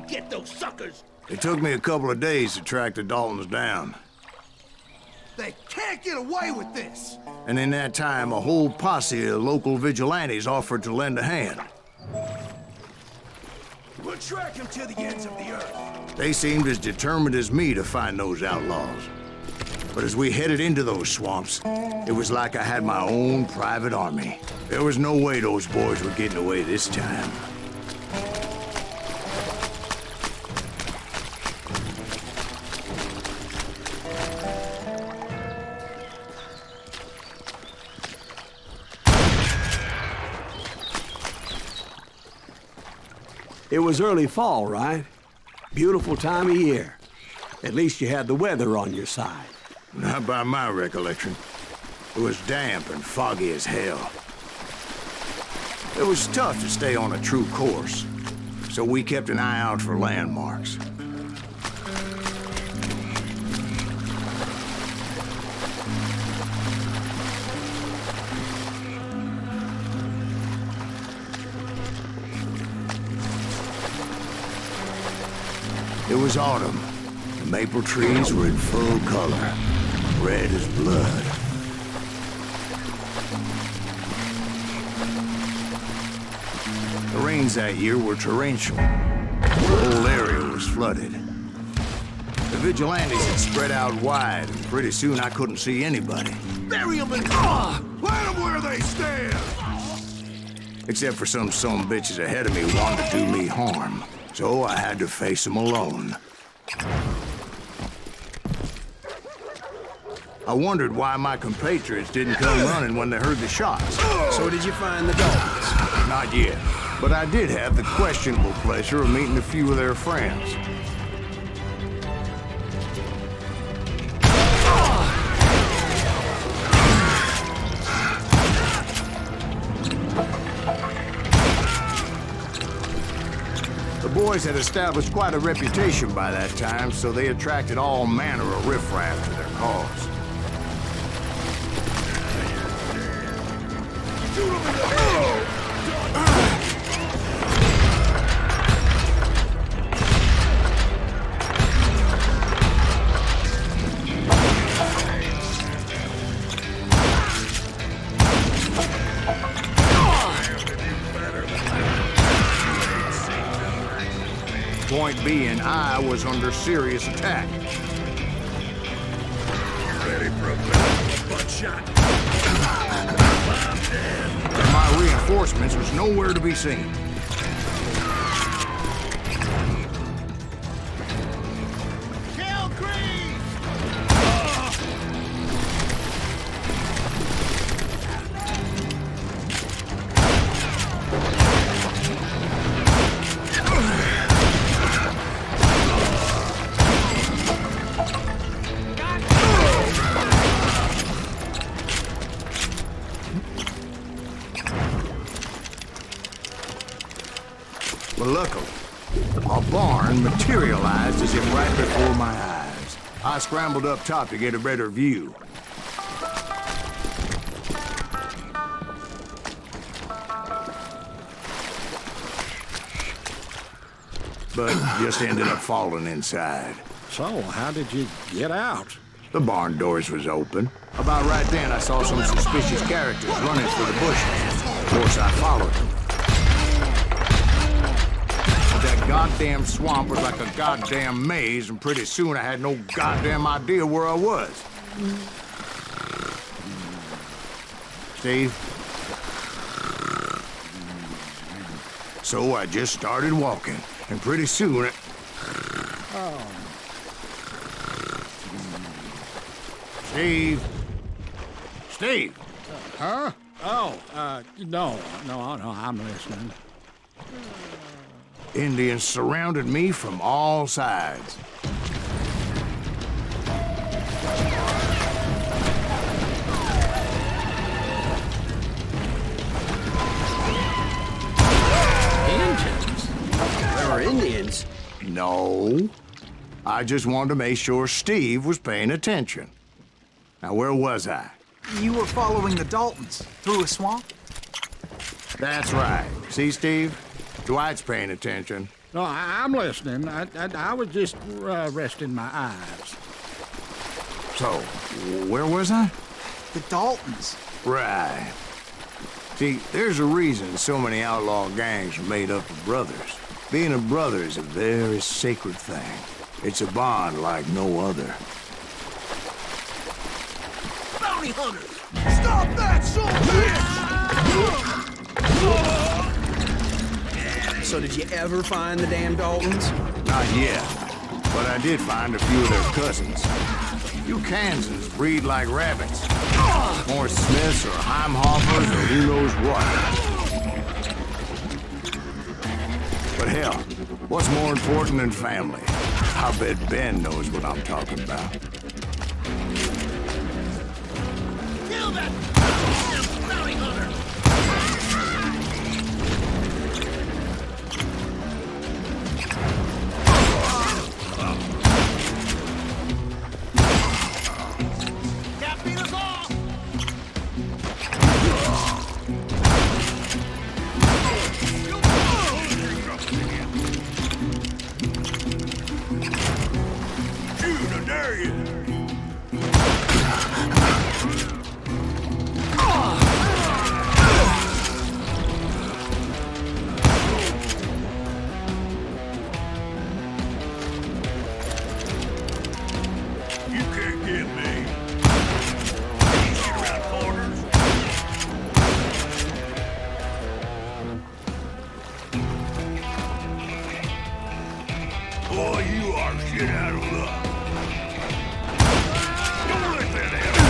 get those suckers! It took me a couple of days to track the Daltons down. They can't get away with this! And in that time, a whole posse of local vigilantes offered to lend a hand. We'll track him to the ends of the earth. They seemed as determined as me to find those outlaws. But as we headed into those swamps, it was like I had my own private army. There was no way those boys were getting away this time. It was early fall, right? Beautiful time of year. At least you had the weather on your side. Not by my recollection. It was damp and foggy as hell. It was tough to stay on a true course, so we kept an eye out for landmarks. It was autumn. The maple trees were in full color, red as blood. The rains that year were torrential. The whole area was flooded. The vigilantes had spread out wide, and pretty soon I couldn't see anybody. Bury them in... Plant them where they stand! Except for some bitches ahead of me wanted to do me harm. So I had to face them alone. I wondered why my compatriots didn't come running when they heard the shots. So did you find the Daltons? Not yet, but I did have the questionable pleasure of meeting a few of their friends. The boys had established quite a reputation by that time, so they attracted all manner of riffraff to their cause. Point being, I was under serious attack. Ready for a buckshot? And my reinforcements was nowhere to be seen. Kill Greaves! But luckily, a barn materialized as if right before my eyes. I scrambled up top to get a better view. But just ended up falling inside. So, how did you get out? The barn doors was open. About right then, I saw some suspicious characters running through the bushes. Of course, I followed them. That goddamn swamp was like a goddamn maze, and pretty soon I had no goddamn idea where I was. Steve? So I just started walking, and pretty soon Steve? Steve? Huh? Oh, no, I'm listening. Indians surrounded me from all sides. Indians? There were Indians? No. I just wanted to make sure Steve was paying attention. Now, where was I? You were following the Daltons through a swamp? That's right. See, Steve? Dwight's paying attention. No, I'm listening. I was just resting my eyes. So, where was I? The Daltons. Right. See, there's a reason so many outlaw gangs are made up of brothers. Being a brother is a very sacred thing. It's a bond like no other. Bounty hunters! Stop that, soldier! So did you ever find the damn Daltons? Not yet, but I did find a few of their cousins. You Kansans breed like rabbits. More Smiths or Heimhoffers or who knows what. But hell, what's more important than family? I bet Ben knows what I'm talking about. Kill that bounty hunter! Can't beat us all! Shoot, I dare you! You can't get me. Easy around corners. Boy, you are shit out of luck. Don't let that happen.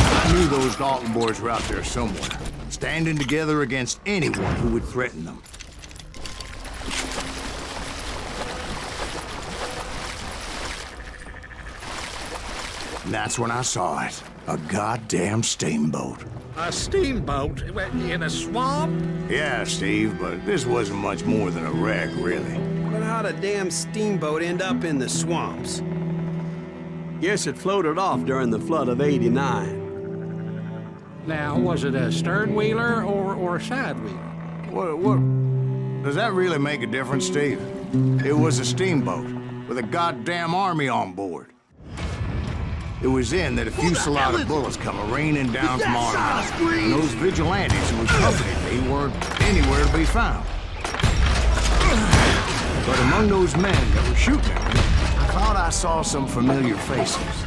I knew those Dalton boys were out there somewhere, standing together against anyone who would threaten them. And that's when I saw it. A goddamn steamboat. A steamboat in a swamp? Yeah, Steve, but this wasn't much more than a wreck, really. But how'd a damn steamboat end up in the swamps? Guess it floated off during the flood of '89. Now, was it a stern wheeler or a side wheeler? What? Does that really make a difference, Steve? It was a steamboat with a goddamn army on board. It was then that a fusillade of bullets come raining down from on high, and those vigilantes who accompanied me weren't anywhere to be found. But among those men that were shooting at me, I thought I saw some familiar faces.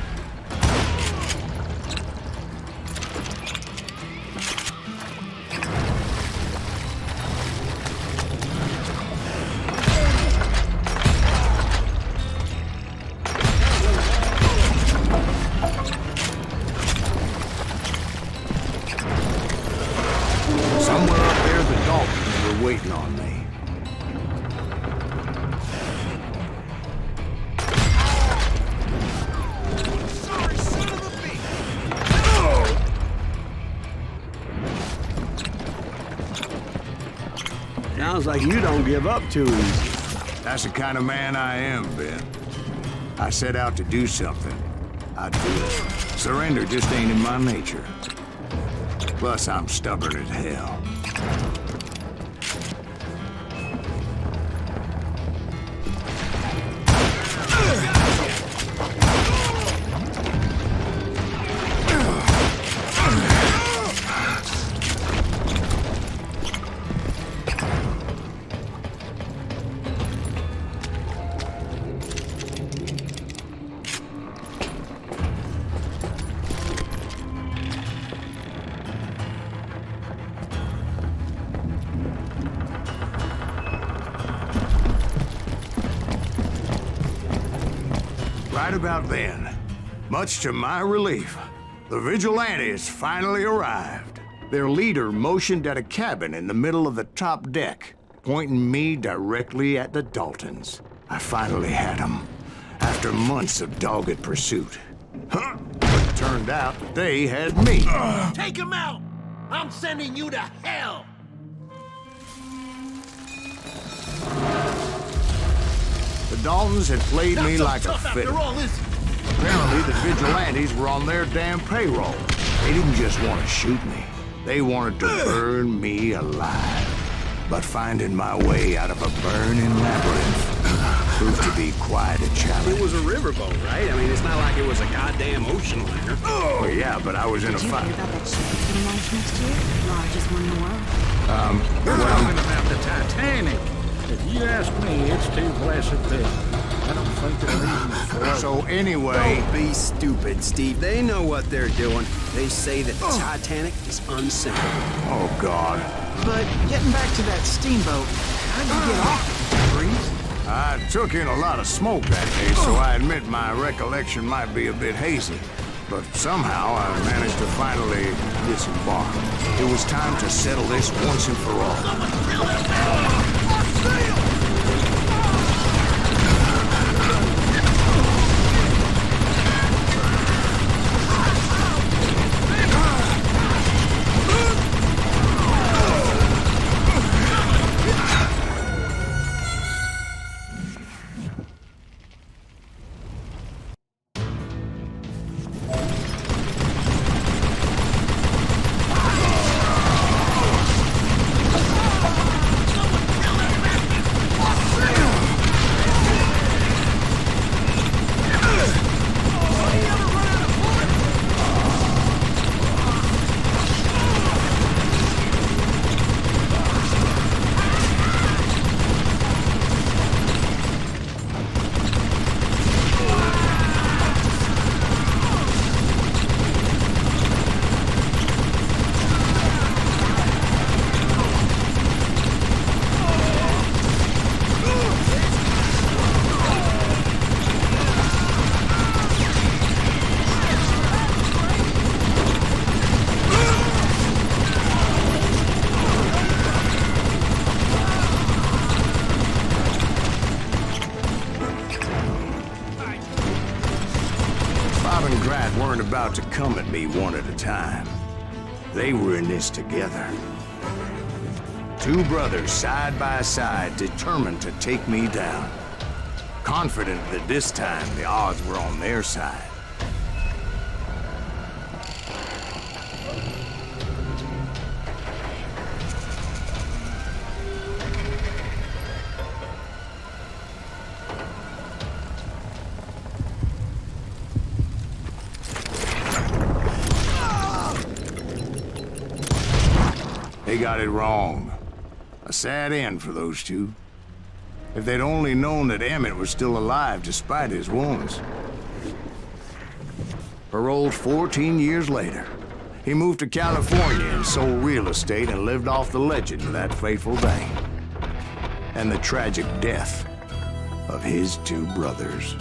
Somewhere up there, the Daltons were waiting on me. Sorry, son of a bitch! Sounds like you don't give up too easy. That's the kind of man I am, Ben. I set out to do something. I do it. Surrender just ain't in my nature. Plus, I'm stubborn as hell. right about then, much to my relief, the vigilantes finally arrived. Their leader motioned at a cabin in the middle of the top deck, pointing me directly at the Daltons. I finally had them, after months of dogged pursuit. Huh? But it turned out that they had me. Take him out! I'm sending you to hell! The Daltons had played me Not so like a tough fiddle. after all, is he? Apparently, the vigilantes were on their damn payroll. They didn't just want to shoot me. They wanted to burn me alive. But finding my way out of a burning labyrinth proved to be quite a challenge. It was a riverboat, right? I mean, it's not like it was a goddamn ocean liner. Oh, yeah, but I was in a Did you fight. hear about that ship that's getting launched next year? Large as one more. We're talking about the Titanic. If you ask me, it's too blessed big. I don't think it'll even float. So anyway, Don't be stupid, Steve. They know what they're doing. They say that the Titanic is unsinkable. oh God, But getting back to that steamboat, how'd you get off, Breeze? I took in a lot of smoke that day, so I admit my recollection might be a bit hazy. But somehow I managed to finally disembark. It was time to settle this once and for all. Bob and Grat weren't about to come at me one at a time. They were in this together. Two brothers side by side, determined to take me down. Confident that this time the odds were on their side. They got it wrong. A sad end for those two. If they'd only known that Emmett was still alive despite his wounds. Paroled 14 years later, he moved to California and sold real estate and lived off the legend of that fateful day. And the tragic death of his two brothers.